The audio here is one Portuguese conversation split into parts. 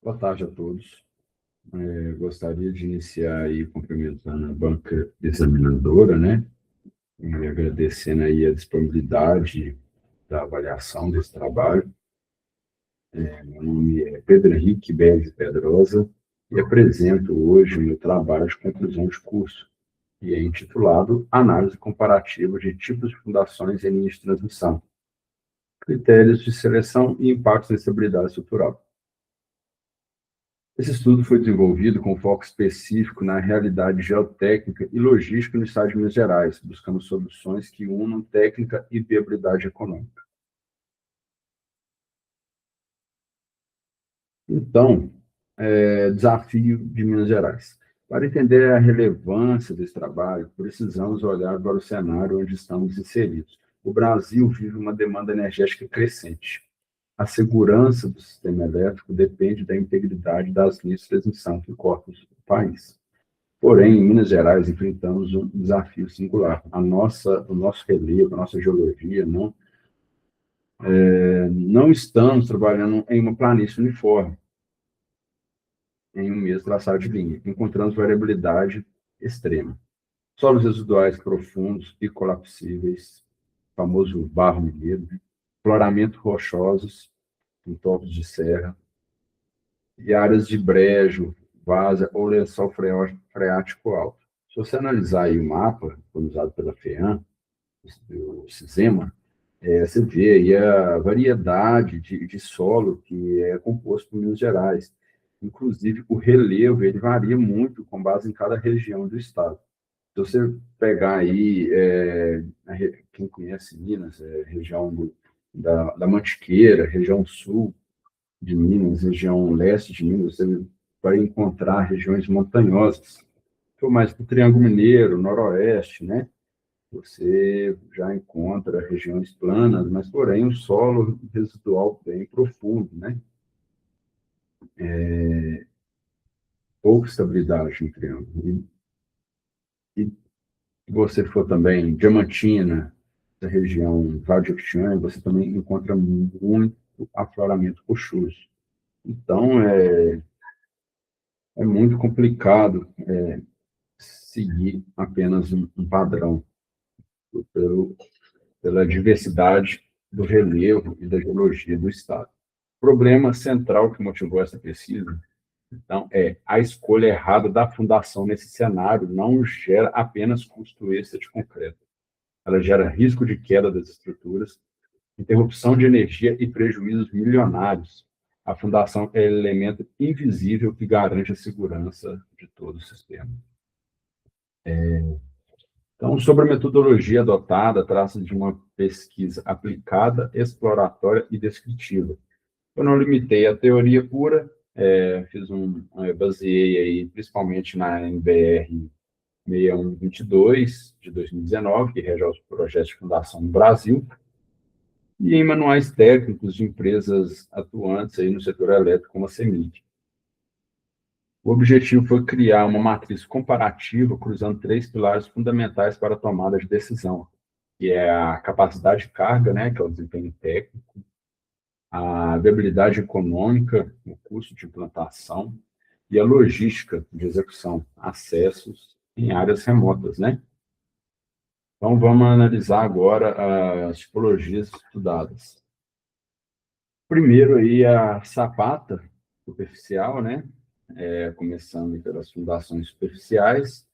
Boa tarde a todos. Gostaria de iniciar aí cumprimentando a banca examinadora, né? E agradecendo aí a disponibilidade da avaliação desse trabalho. Meu nome é Pedro Henrique Berges Pedrosa e apresento hoje o meu trabalho de conclusão de curso, e é intitulado Análise Comparativa de Tipos de Fundações em Linhas de Transmissão, Critérios de Seleção e Impactos na Estabilidade Estrutural. Esse estudo foi desenvolvido com foco específico na realidade geotécnica e logística no estado de Minas Gerais, buscando soluções que unam técnica e viabilidade econômica. Então, desafio de Minas Gerais. Para entender a relevância desse trabalho, precisamos olhar para o cenário onde estamos inseridos. O Brasil vive uma demanda energética crescente. A segurança do sistema elétrico depende da integridade das linhas de transmissão que cortam o país. Porém, em Minas Gerais, enfrentamos um desafio singular. O nosso relevo, a nossa geologia, não estamos trabalhando em uma planície uniforme, em um mesmo traçado de linha. Encontramos variabilidade extrema. Solos residuais profundos e colapsíveis, famoso barro mineiro, floramento rochosos em topos de serra, e áreas de brejo, várzea ou lençol freático alto. Se você analisar aí o mapa, usado pela FEAM, do Cisema, você vê aí a variedade de solo que é composto por Minas Gerais. Inclusive, o relevo ele varia muito com base em cada região do estado. Se você pegar aí, quem conhece Minas, região da Mantiqueira, região sul de Minas, região leste de Minas, você vai encontrar regiões montanhosas. Se for mais para o Triângulo Mineiro, noroeste, né? Você já encontra regiões planas, mas, porém, um solo residual bem profundo, né? Pouca estabilidade no triângulo. E se você for também Diamantina, da região Vale de Jequitinhonha, você também encontra muito afloramento rochoso. Então, é muito complicado seguir apenas um padrão pelo, pela diversidade do relevo e da geologia do estado. O problema central que motivou essa pesquisa, então, é a escolha errada da fundação nesse cenário não gera apenas custo extra de concreto. Ela gera risco de queda das estruturas, interrupção de energia e prejuízos milionários. A fundação é o elemento invisível que garante a segurança de todo o sistema. Então, sobre a metodologia adotada, trata-se de uma pesquisa aplicada, exploratória e descritiva. Eu não limitei a teoria pura, baseei aí principalmente na NBR 6122 de 2019, que rege os projetos de fundação no Brasil, e em manuais técnicos de empresas atuantes aí no setor elétrico, como a CEMIG. O objetivo foi criar uma matriz comparativa cruzando três pilares fundamentais para a tomada de decisão, que é a capacidade de carga, né, que é o desempenho técnico, a viabilidade econômica, o custo de implantação, e a logística de execução, acessos em áreas remotas, né? Então, vamos analisar agora as tipologias estudadas. Primeiro, aí, a sapata superficial, né? Começando pelas fundações superficiais,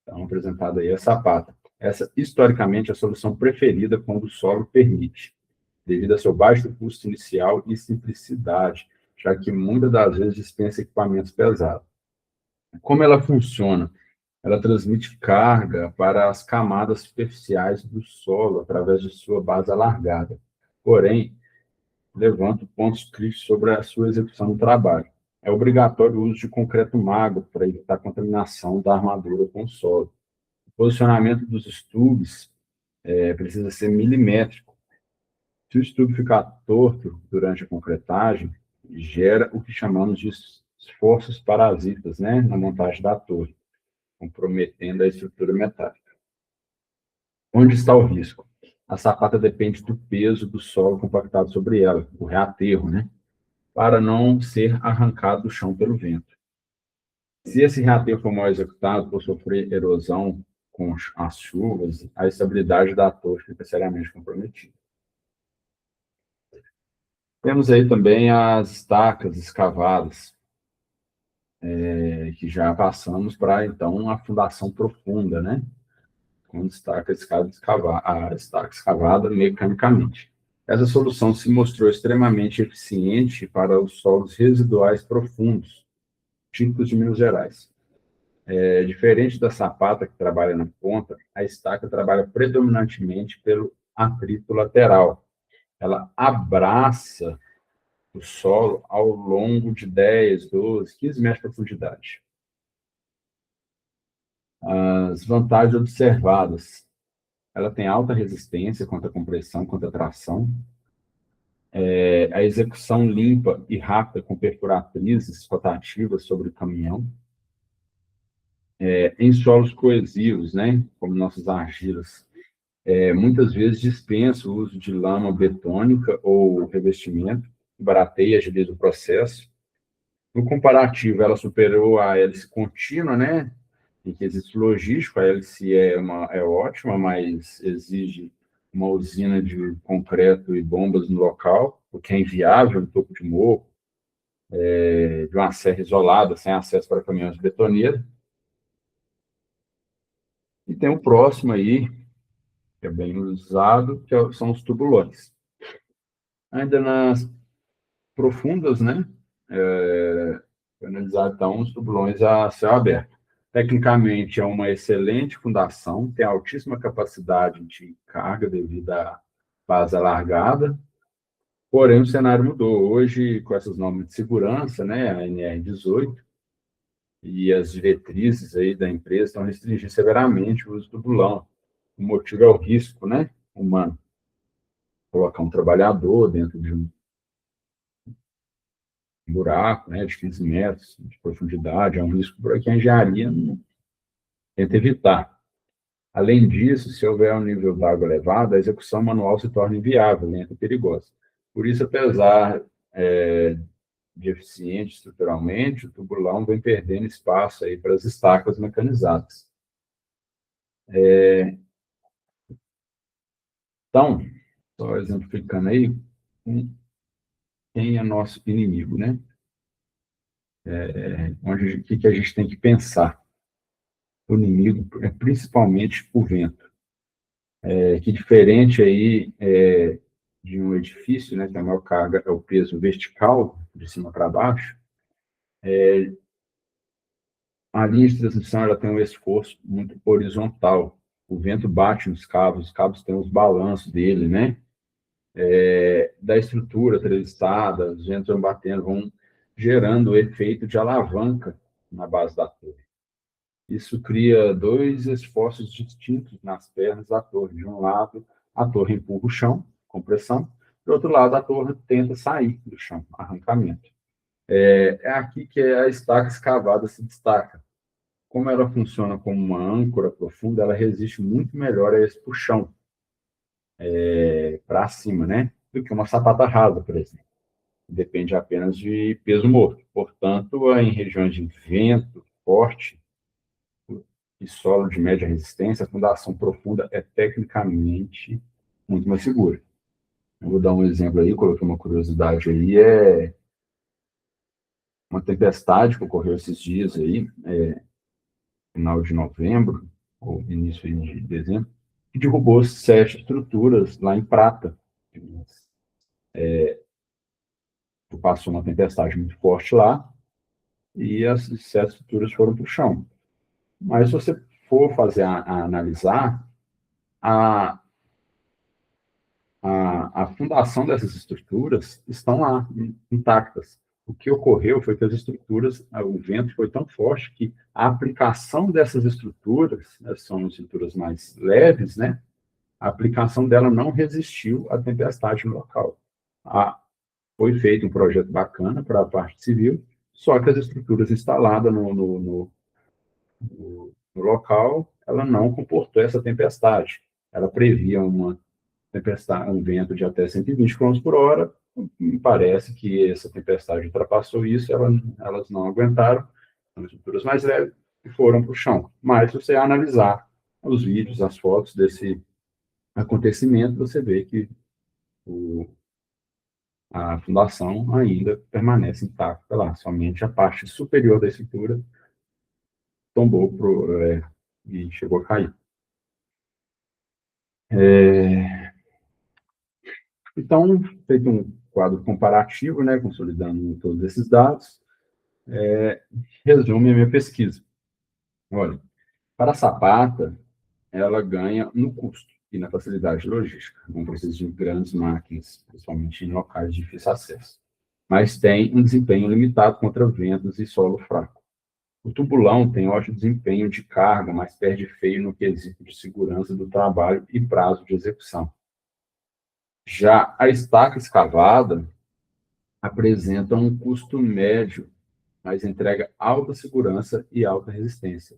então, apresentada aí a sapata. Essa, historicamente, é a solução preferida quando o solo permite, devido a seu baixo custo inicial e simplicidade, já que muitas das vezes dispensa equipamentos pesados. Como ela funciona? Ela transmite carga para as camadas superficiais do solo através de sua base alargada. Porém, levanta pontos críticos sobre a sua execução do trabalho. É obrigatório o uso de concreto magro para evitar a contaminação da armadura com o solo. O posicionamento dos estubos precisa ser milimétrico. Se o estubo ficar torto durante a concretagem, gera o que chamamos de esforços parasitas, né, na montagem da torre, comprometendo a estrutura metálica. Onde está o risco? A sapata depende do peso do solo compactado sobre ela, o reaterro, né? para não ser arrancado do chão pelo vento. Se esse reater for mal executado por sofrer erosão com as chuvas, a estabilidade da torre fica seriamente comprometida. Temos aí também as estacas escavadas, que já passamos para, então, a fundação profunda, né? Com a estaca escavada mecanicamente. Essa solução se mostrou extremamente eficiente para os solos residuais profundos, típicos de Minas Gerais. Diferente da sapata, que trabalha na ponta, a estaca trabalha predominantemente pelo atrito lateral. Ela abraça o solo ao longo de 10, 12, 15 metros de profundidade. As vantagens observadas. Ela tem alta resistência contra compressão, contra tração. A execução limpa e rápida com perfuratrizes rotativas sobre o caminhão. Em solos coesivos, né, como nossas argilas, muitas vezes dispensa o uso de lama betônica ou revestimento, barateia, agiliza o processo. No comparativo, ela superou a hélice contínua, né, em quesito logístico. A hélice é ótima, mas exige uma usina de concreto e bombas no local, o que é inviável no topo de morro, de uma serra isolada, sem acesso para caminhões de betoneira. E tem o próximo aí, que é bem usado, são os tubulões. Ainda nas profundas, né? Analisar, então, os tubulões a céu aberto. Tecnicamente, é uma excelente fundação, tem altíssima capacidade de carga devido à base alargada, porém o cenário mudou. Hoje, com essas normas de segurança, né, a NR18, e as diretrizes aí da empresa estão restringindo severamente o uso do tubulão. O motivo é o risco, né, humano. Colocar um trabalhador dentro de um buraco, né, de 15 metros de profundidade, é um risco que a engenharia tenta evitar. Além disso, se houver um nível d'água elevado, a execução manual se torna inviável, lenta e perigosa. Por isso, apesar de eficiente estruturalmente, o tubulão vem perdendo espaço aí para as estacas mecanizadas. Então, só exemplificando aí, quem é nosso inimigo, né? O que a gente tem que pensar? O inimigo é principalmente o vento, que diferente aí de um edifício, né, que a maior carga é o peso vertical, de cima para baixo, a linha de transmissão ela tem um esforço muito horizontal. O vento bate nos cabos, os cabos têm os balanços dele, né? Da estrutura treliçada, os ventos vão batendo, vão gerando o efeito de alavanca na base da torre. Isso cria dois esforços distintos nas pernas da torre. De um lado, a torre empurra o chão, compressão. Do outro lado, a torre tenta sair do chão, arrancamento. É aqui que a estaca escavada se destaca. Como ela funciona como uma âncora profunda, ela resiste muito melhor a esse puxão para cima, né? Do que uma sapata rasa, por exemplo. Depende apenas de peso morto. Portanto, em regiões de vento forte e solo de média resistência, a fundação profunda é tecnicamente muito mais segura. Eu vou dar um exemplo aí, coloquei uma curiosidade aí, uma tempestade que ocorreu esses dias aí, final de novembro, ou início de dezembro, que derrubou 7 estruturas lá em Prata. Passou uma tempestade muito forte lá, e as 7 estruturas foram para o chão. Mas se você for analisar, a, a fundação dessas estruturas estão lá, intactas. O que ocorreu foi que as estruturas, o vento foi tão forte que a aplicação dessas estruturas, né, são estruturas mais leves, né? A aplicação dela não resistiu à tempestade no local. Foi feito um projeto bacana para a parte civil, só que as estruturas instaladas no local, ela não comportou essa tempestade. Ela previa uma tempestade, um vento de até 120 km por hora. Me parece que essa tempestade ultrapassou isso, elas não aguentaram, são estruturas mais leves, e foram para o chão. Mas, se você analisar os vídeos, as fotos desse acontecimento, você vê que a fundação ainda permanece intacta lá, somente a parte superior da estrutura tombou e chegou a cair. Então, feito um quadro comparativo, né, consolidando todos esses dados, resume a minha pesquisa. Olha, para a sapata, ela ganha no custo e na facilidade logística. Não precisa de grandes máquinas, principalmente em locais de difícil acesso. Mas tem um desempenho limitado contra ventos e solo fraco. O tubulão tem ótimo desempenho de carga, mas perde feio no quesito de segurança do trabalho e prazo de execução. Já a estaca escavada apresenta um custo médio, mas entrega alta segurança e alta resistência.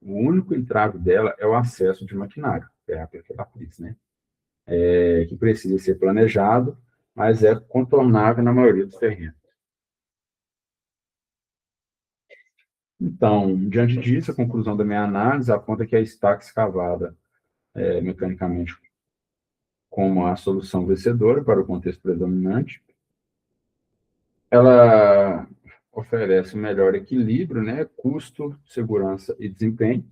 O único entrave dela é o acesso de maquinário, que é a perforatriz, né? Que precisa ser planejado, mas é contornável na maioria dos terrenos. Então, diante disso, a conclusão da minha análise aponta que a estaca escavada mecanicamente como a solução vencedora para o contexto predominante, ela oferece um melhor equilíbrio, né? Custo, segurança e desempenho.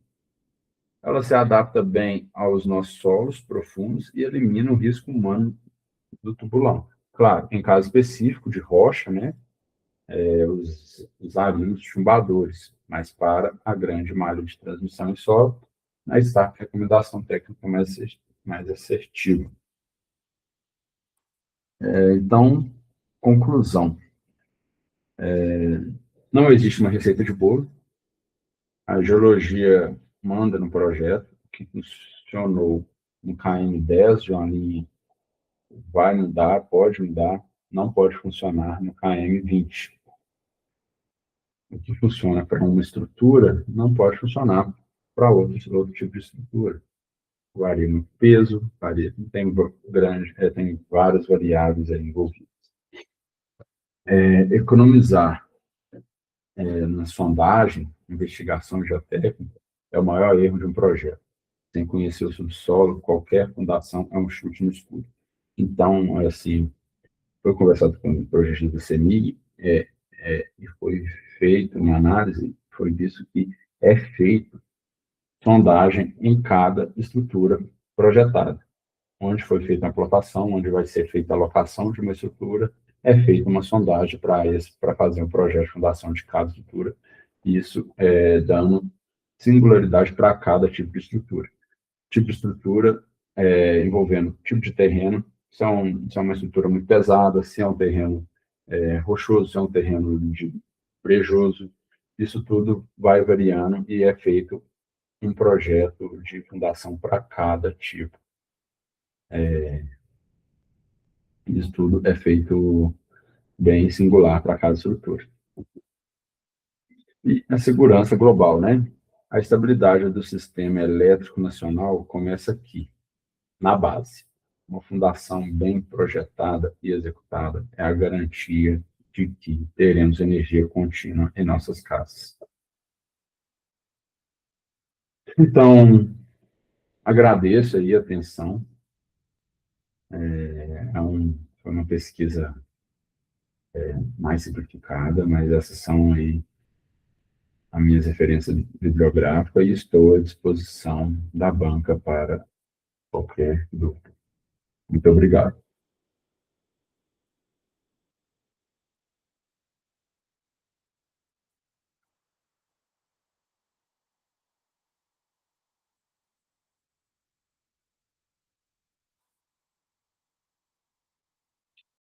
Ela se adapta bem aos nossos solos profundos e elimina o risco humano do tubulão. Claro, em caso específico de rocha, né? Os arinhos chumbadores, mas para a grande malha de transmissão em solo, aí está a recomendação técnica mais assertiva. Então, conclusão. Não existe uma receita de bolo. A geologia manda no projeto, o que funcionou no KM10 de uma linha vai mudar, pode mudar, não pode funcionar no KM20. O que funciona para uma estrutura não pode funcionar para outro tipo de estrutura. Varia no peso, tem várias variáveis aí envolvidas. Economizar na sondagem, investigação geotécnica, é o maior erro de um projeto. Sem conhecer o subsolo, qualquer fundação é um chute no escuro. Então, assim, foi conversado com o projeto do CEMIG, e foi feito uma análise, foi visto que é feito sondagem em cada estrutura projetada. Onde foi feita a plotação, onde vai ser feita a locação de uma estrutura, é feita uma sondagem para fazer um projeto de fundação de cada estrutura, isso dando singularidade para cada tipo de estrutura. Tipo de estrutura envolvendo tipo de terreno, se é uma estrutura muito pesada, se é um terreno rochoso, se é um terreno brejoso, isso tudo vai variando e é feito um projeto de fundação para cada tipo. Isso tudo é feito bem singular para cada estrutura. E a segurança global, né? A estabilidade do sistema elétrico nacional começa aqui, na base. Uma fundação bem projetada e executada é a garantia de que teremos energia contínua em nossas casas. Então, agradeço aí a atenção. Foi uma pesquisa mais simplificada, mas essas são aí as minhas referências bibliográficas e estou à disposição da banca para qualquer dúvida. Muito obrigado.